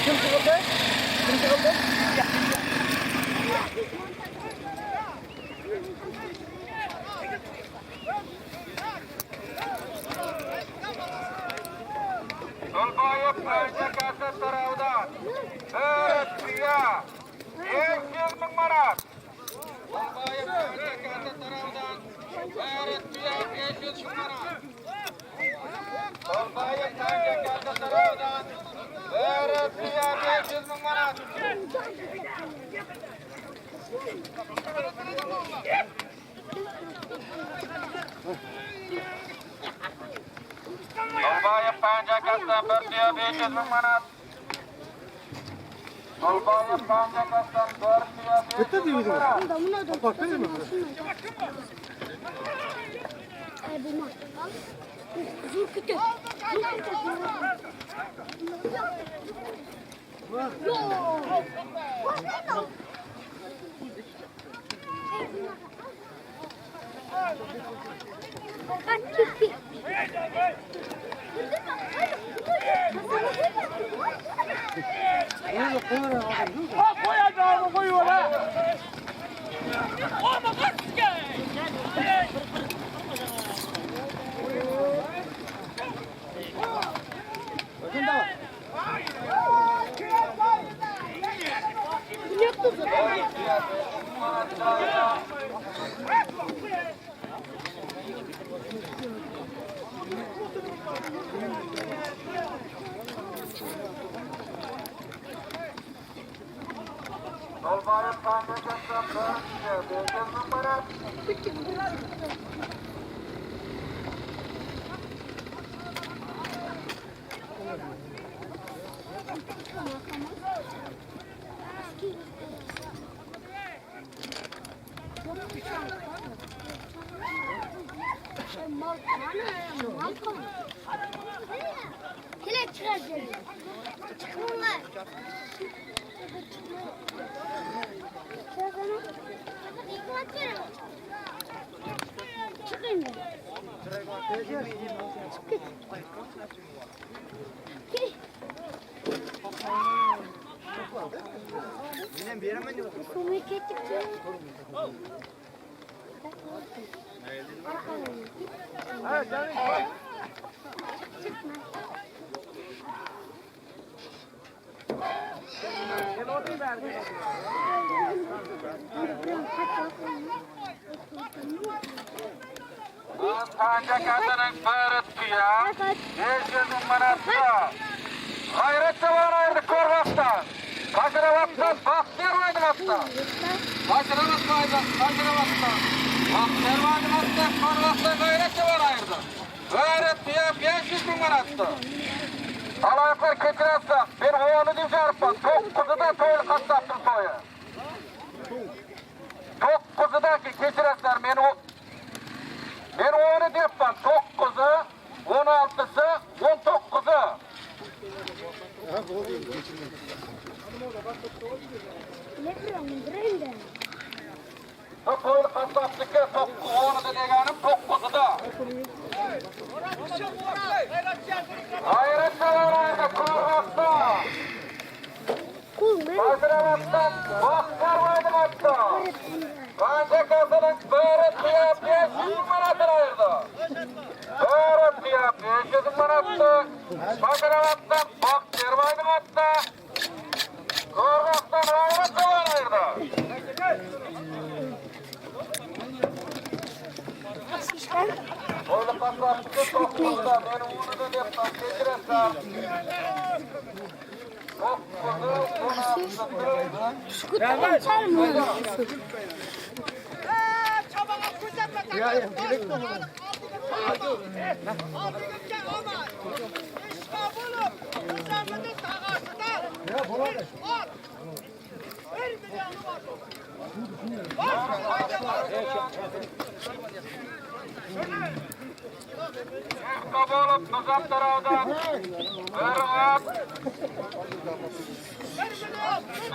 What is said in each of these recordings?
Kim çıkıldı? Kim çıkıldı? Dolbayıp önce kasıp tarafından. Öğretmiyor. 200 bin manat. Dolbayıp önce kasıp tarafından. Öğretmiyor 500 bin manat. Dolbayıp önce kasıp tarafından. Öğretmiyor 500 bin manat. Dolbayıp önce kasıp öğretmiyor 500 bin manat. Dolbayıp önce kasıp öğretmiyor 500 bin manat. Bak değil mi? Zor kütük. Koyacağım koyuyor ha. Dolbayıp önce kasıp öğretmiyor 500 bin manat. Kile çıkaracağım. Çıkınlar. Çıkın. Yine bir yere mi yok? Komik ettikçe. Ha canım. Gel oraya ver. Önce kasının öğretmiyor 500 bin manat. Hayretçe var ayırdı Korvas'tan. Kaçıra baksın, Bahtiyar vardı baksın. Kaçıra baksın, kaçıra baksın. Bahtiyar vardı baksın, Korvas'tan hayretçe var ayırdı. Öğretmiyor 500 bin manattı. Alayaklar keçirersen, ben oğlu diyeceğim çarpma. Çok kuzuda toylu kastattım toyu. Çok kuzuda ki keçirersen, ben oğlu diyeceğim. Çok kuzu, 16'sı, 19'u. Ne kırıyorsun? Brenda. Çok toylu kastattık ya, çok oğlu da deganım, çok kuzuda. Hayretçe var ayırdı Korvas'ta. Hazıramaktan Bahtiyar vardı baksın. Önce kasının öğretmiyor 500 bin manatını ayırdı. Öğretmiyor 500 bin manattı. Hazıramaktan Bahtiyar vardı baksın. Korvas'tan hayretçe var ayırdı. Oğlu kastattı çok kuzuda. Ben oğlu da yapsam geçiresem. Çok kuzu, 16'sı. Skuter açar mı? Ya direkt mi? Ya bu ne? Kabolup nizam tarafından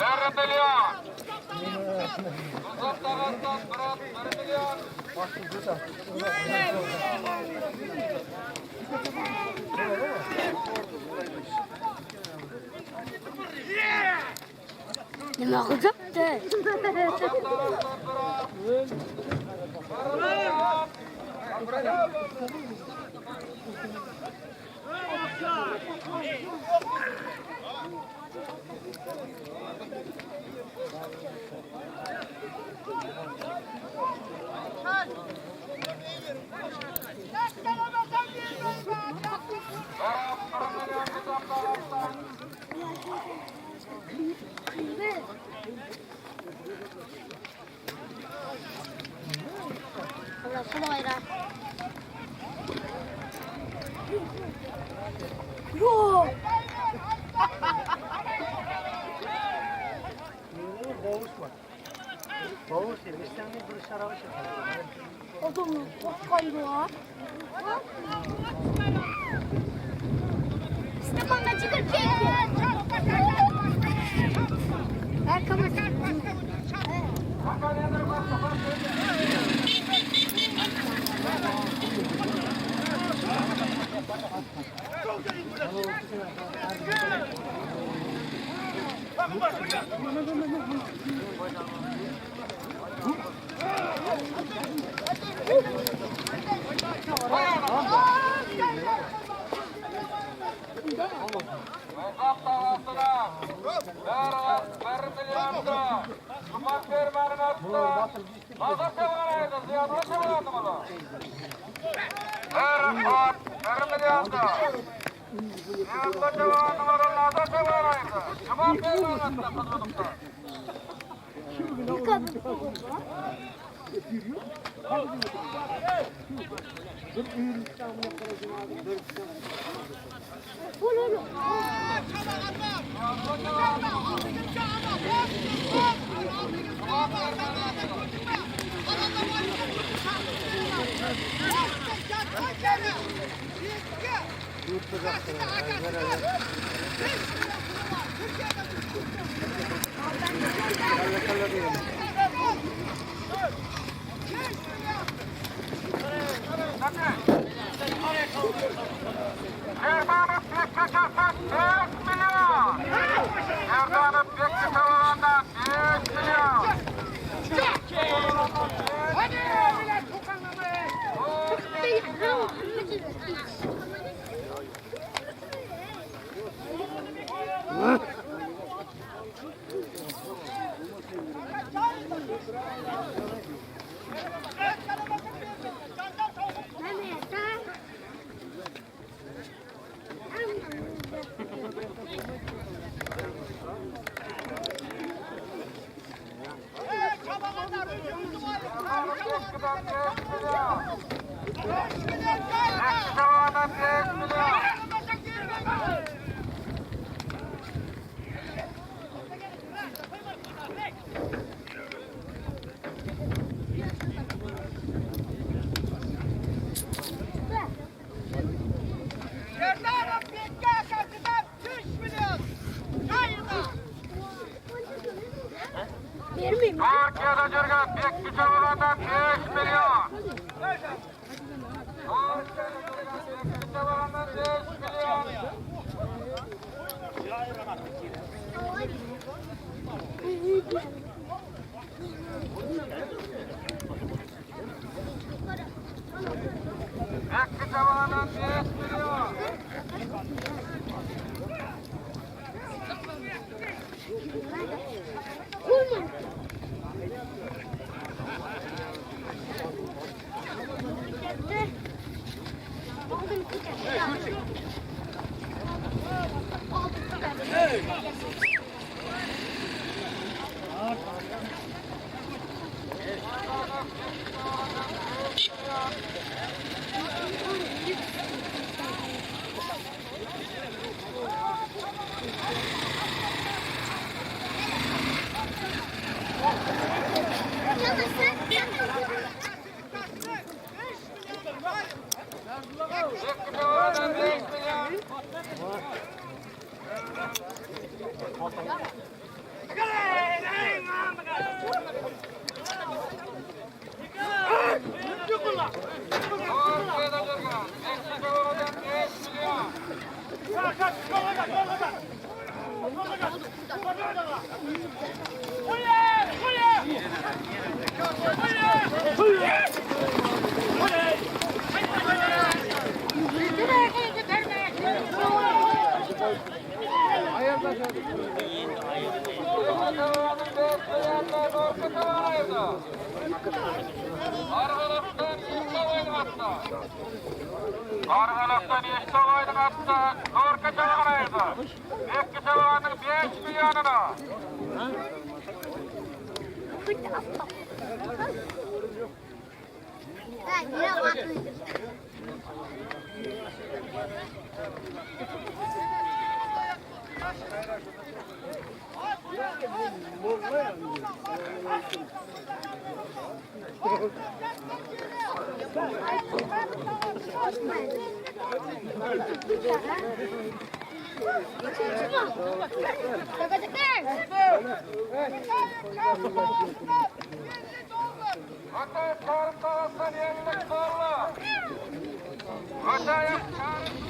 Erhat 1 milyon. Nizam tarafından Murat 1 milyon. Yakacak da. Allah sana hayran. Yo. Boğuşma. Boğuş değil. İstendiğin bir şarabı çeker. Adamın kokkandı var. İşte bana çıkır keyfi. Her kamerası. Vermeyeyim. Türkiye'de jirgan bekki çabalardan 5 milyon. Türkiye'de jirgan bekki çabalardan 5 milyon. Bekki çabalardan 5 milyon. Kalk kalk. Argalaktan İstovaydın hatta Norka çavanaydı. İki çavanın 5 milyonuna. Hatay sarı taraftan yenilik zorlu. Hatay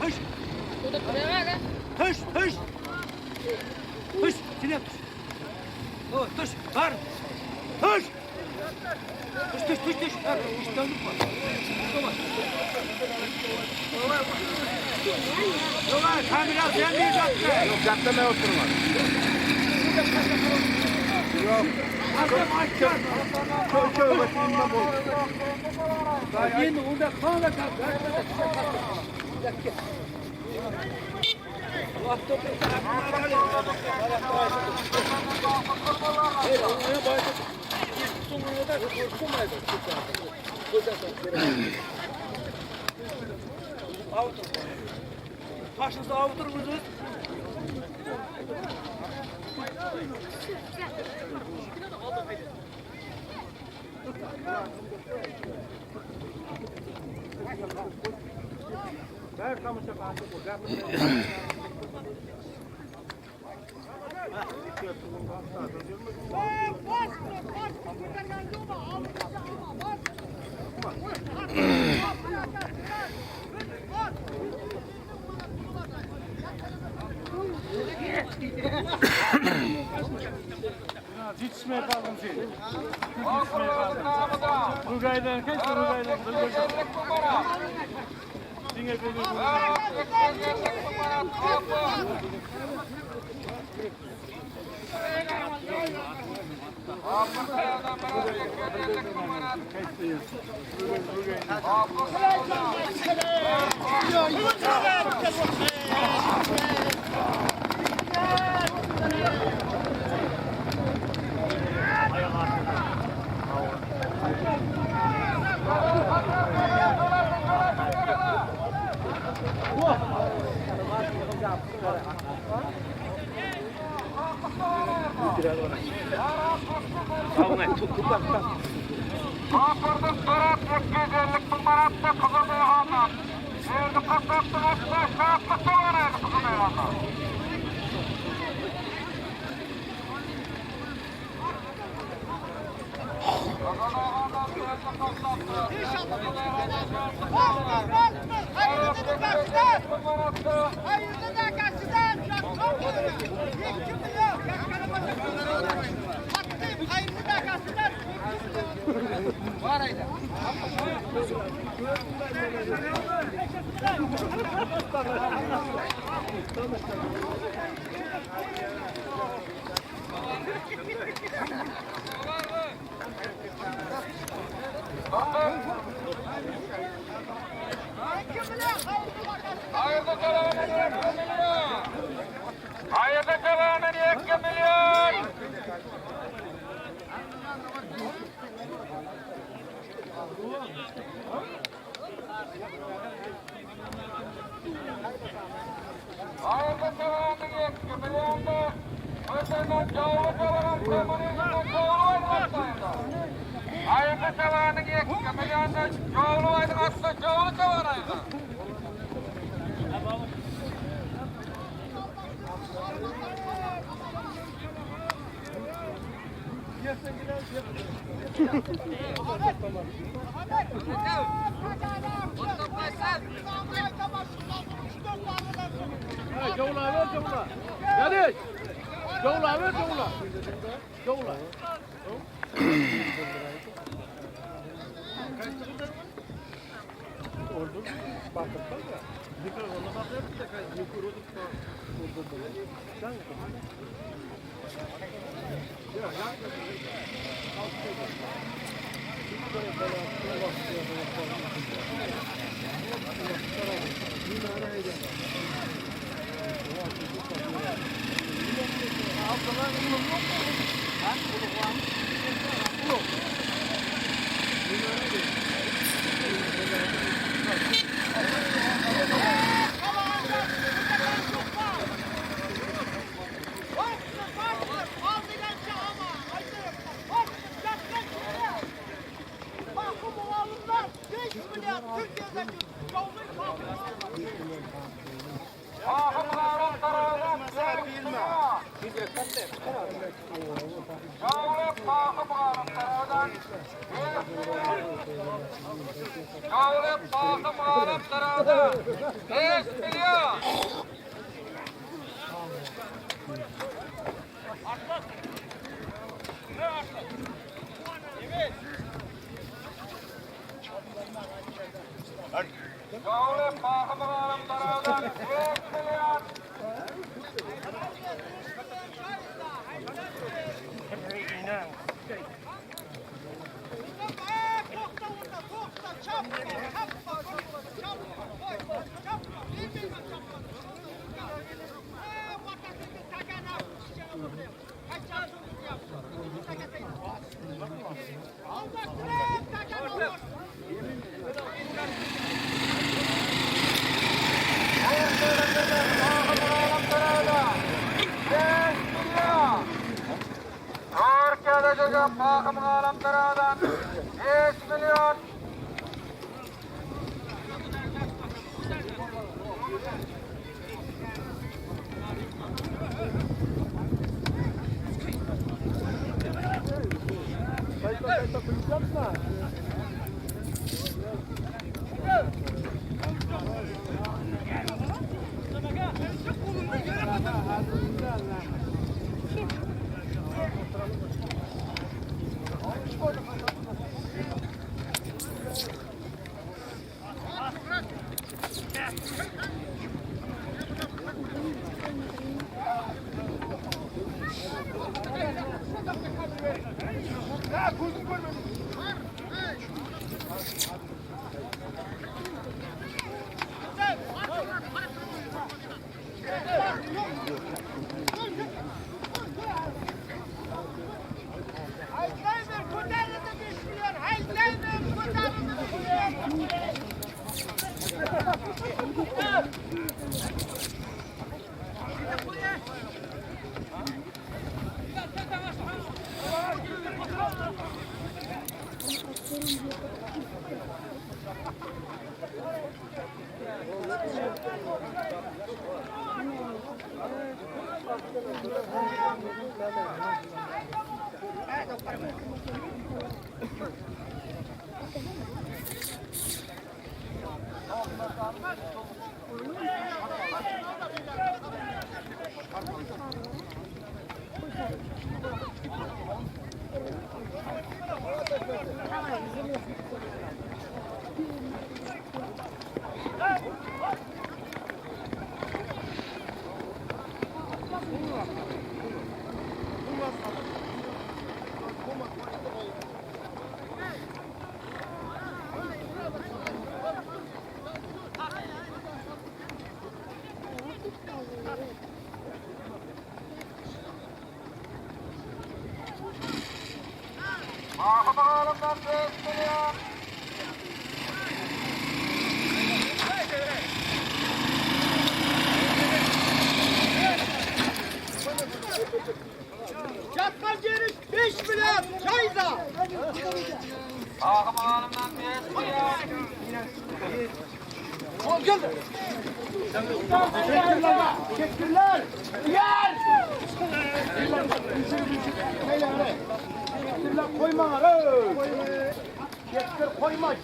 Hış. Hış, hış. Hış, Sinan. Oh, tuş, var. Hış. Tuş. Var, iştahlık var. Yok, kamera sen bir zaten. Yok, zaten ben oturmam. Yok. Açar. Köy başından bol. Yeni orada kanla kal. Allah Taşınızı avutur musunuz? Ver kamışa kaldı bu. Yetişmeye kaldım seni. Yetişmeye kaldım. Rugay'dan kaç Rugay'dan? Dinle koyduğum. Kapırdık Berat 250 numaratta Kızıl Meyhan'dan. Yerdi kasaptın açma şartlı savanaydı Kızıl Meyhan'dan. Hayırlı kalanın 2 milyon. Hayırlı kalanın 2 milyonda ötenden çoğulu kalanın kamunizmden çoğulu aydınlatmayında. Hayırlı kalanın 2 milyonda çoğulu aydınlatsa çoğulu kalanaydı. Cavula ver cavula. Gel. Davula ver davula. Davula. Ordu bakırsan ya. Dikkat ona bakıyor da yukarı tutma. Sen Ahımların tarafından Gavlep ahımların tarafından Gavlep ahımların tarafından 5 milyon. Gavlep ahımların tarafından 5 milyon. Türkiye'de çocuğun bakım alanlarından 5 milyon. Ahım alanından 5 milyon. Çatma giriş 5 milyon. Çayda. Ahım alanından 5 milyon. Teşekkürler. Yer. Teşekkürler koyma. Koyma. Koyma. Koyma.